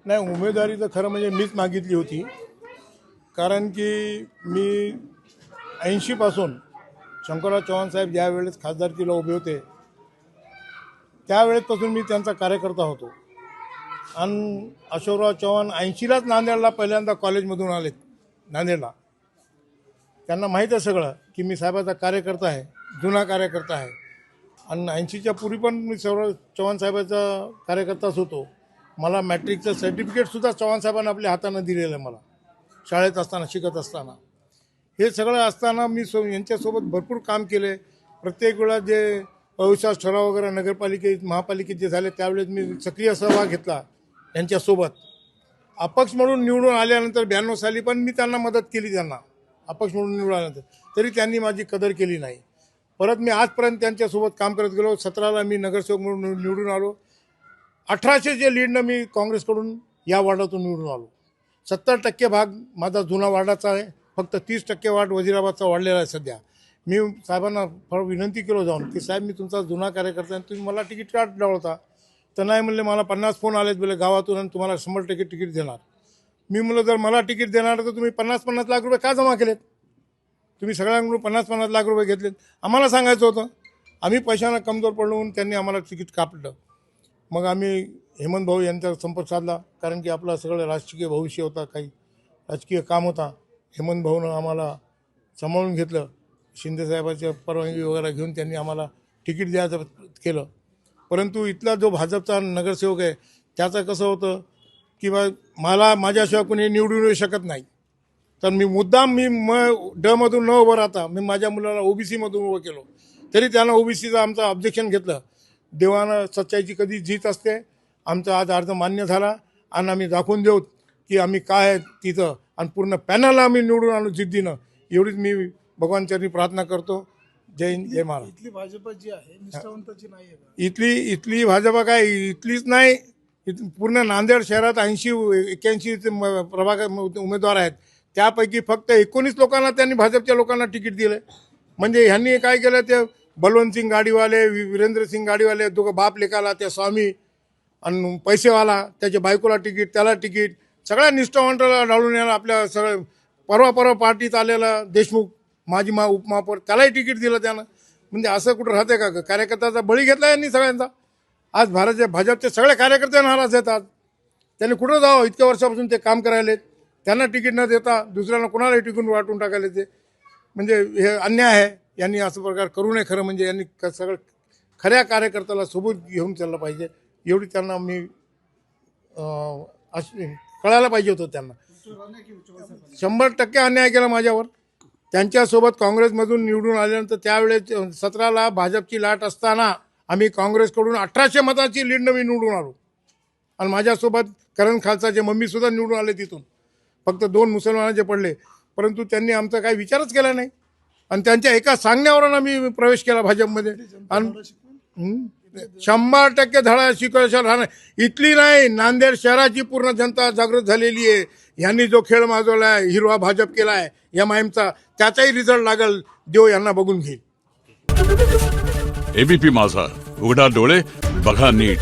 नाही, उमेदवारी तर खरं म्हणजे मीच मागितली होती. कारण की मी 80पासून शंकरराव चव्हाण साहेब ज्या वेळेस खासदारकीला उभे होते त्यावेळेसपासून मी त्यांचा कार्यकर्ता होतो. आणि अशोकराव चव्हाण 80लाच नांदेडला पहिल्यांदा कॉलेजमधून आलेत नांदेडला. त्यांना माहीत आहे सगळं की मी साहेबाचा कार्यकर्ता आहे, जुना कार्यकर्ता आहे. आणि 80च्या पूर्वी पण मी सर्व चव्हाण साहेबाचा कार्यकर्ताच होतो. मला मॅट्रिकचं सर्टिफिकेटसुद्धा चव्हाण साहेबांना आपल्या हातानं दिलेलं आहे. मला शाळेत असताना, शिकत असताना, हे सगळं असताना मी यांच्यासोबत भरपूर काम केले. प्रत्येक वेळा जे अविश्वास ठराव वगैरे नगरपालिकेत, महापालिकेत जे झाले त्यावेळेस मी सक्रिय सहभाग घेतला यांच्यासोबत. अपक्ष म्हणून निवडून आल्यानंतर 92 साली पण मी त्यांना मदत केली. त्यांना अपक्ष म्हणून निवडून आल्यानंतर तरी त्यांनी माझी कदर केली नाही. परत मी आजपर्यंत त्यांच्यासोबत काम करत गेलो. 17ला मी नगरसेवक म्हणून निवडून आलो. 1800 जे लीडनं मी काँग्रेसकडून या वार्डातून निवडून आलो. 70% भाग माझा जुना वार्डाचा आहे. फक्त 30% वार्ड वजिराबादचा वाढलेला आहे सध्या. मी साहेबांना फार विनंती केलो जाऊन की साहेब, मी तुमचा जुना कार्यकर्ता आहे, तुम्ही मला तिकीट का डावलता? तर नाही म्हणले, मला 50 फोन आलेत बोले गावातून आणि तुम्हाला 100% तिकीट देणार. मी म्हणलं, जर मला तिकीट देणार तर तुम्ही 50-50 लाख रुपये का जमा केलेत? तुम्ही सगळ्यांकडून 50-50 लाख रुपये घेतलेत. आम्हाला सांगायचं होतं. आम्ही पैशानं कमजोर पडलो म्हणून त्यांनी आम्हाला तिकीट कापलं. मग आम्ही हेमंत भाऊ यांचा संपर्क साधला. कारण की आपला सगळं राजकीय भविष्य होता, काही राजकीय काम होता. हेमंत भाऊनं आम्हाला सांभाळून घेतलं. शिंदेसाहेबांच्या परवानगी वगैरे घेऊन त्यांनी आम्हाला तिकीट द्यायचं केलं. परंतु इथला जो भाजपचा नगरसेवक आहे त्याचं कसं होतं की मला माझ्याशिवाय कोणी निवडून येऊ शकत नाही. तर मी मुद्दाम डमधून न उभं राहता मी माझ्या मुलाला ओबीसीमधून उभं केलं. तरी त्यानं ओबीसीचं आमचं ऑब्जेक्शन घेतलं. देवानं सच्चाईची कधी जीत असते. आमचा आज अर्ज मान्य झाला आणि आम्ही दाखवून देऊ की आम्ही काय आहे तिथं. आणि पूर्ण पॅनलला आम्ही निवडून आणू जिद्दीनं. एवढीच मी भगवानचरणी प्रार्थना करतो. जय हिंद, जय महाराज. इथली भाजप जी आहे निष्ठावंताची नाही आहे का? इथली भाजपा काय इथलीच नाही, पूर्ण नांदेड शहरात 80-81 प्रभाग उमेदवार आहेत. त्यापैकी फक्त 19 लोकांना त्यांनी भाजपच्या लोकांना तिकीट दिलं. म्हणजे ह्यांनी काय केलं, ते बलवंत सिंग गाडीवाले, वीरेंद्र सिंग गाडीवाले, दोघं बाप लेकाला, त्या स्वामी आणि पैसेवाला, त्याच्या बायकोला तिकीट, त्याला तिकीट, सगळ्या निष्ठावंताला डाळून यायला. आपल्या सगळं परवा पार्टीत आलेला देशमुख माजी उपमहापौर, त्यालाही तिकीट दिलं त्यानं. म्हणजे असं कुठं राहते का? कार्यकर्त्याचा बळी घेतला यांनी सगळ्यांचा. आज भाजपचे सगळे कार्यकर्ते नाराज आहेत. त्यांनी कुठं जावं? इतक्या वर्षापासून ते काम करायलेत. त्यांना तिकीट न देता दुसऱ्यांना कोणालाही तिकीट वाटून टाकायला ते म्हणजे हे अन्याय आहे. यांनी असं प्रकार करू नये. खरं म्हणजे यांनी सगळं खऱ्या कार्यकर्त्याला सोबत घेऊन चाललं पाहिजे. एवढी त्यांना मी कळायला पाहिजे होतं. त्यांना 100% अन्याय केला माझ्यावर. त्यांच्यासोबत काँग्रेसमधून निवडून आल्यानंतर त्यावेळेस 17ला भाजपची लाट असताना आम्ही काँग्रेसकडून 1800 मताची लीडनं मी निवडून आलो. आणि माझ्यासोबत करण खालसाचे मम्मीसुद्धा निवडून आले तिथून. फक्त 2 मुसलमानाचे पडले. परंतु त्यांनी आमचा काही विचारच केला नाही. आणि त्यांच्या एका सांगण्यावरून आम्ही प्रवेश केला भाजपमध्ये. आणि 100% धडा शिकवण्याशिवाय राहणार. इथली नाही, नांदेड शहराची पूर्ण जनता जागृत झालेली आहे. यांनी जो खेळ माजवला आहे, हिरवा भाजप केला आहे MIMचा, त्याचाही रिझल्ट लागल. देव यांना बघून घेईल. ABP माझा, उघडा डोळे बघा नीट.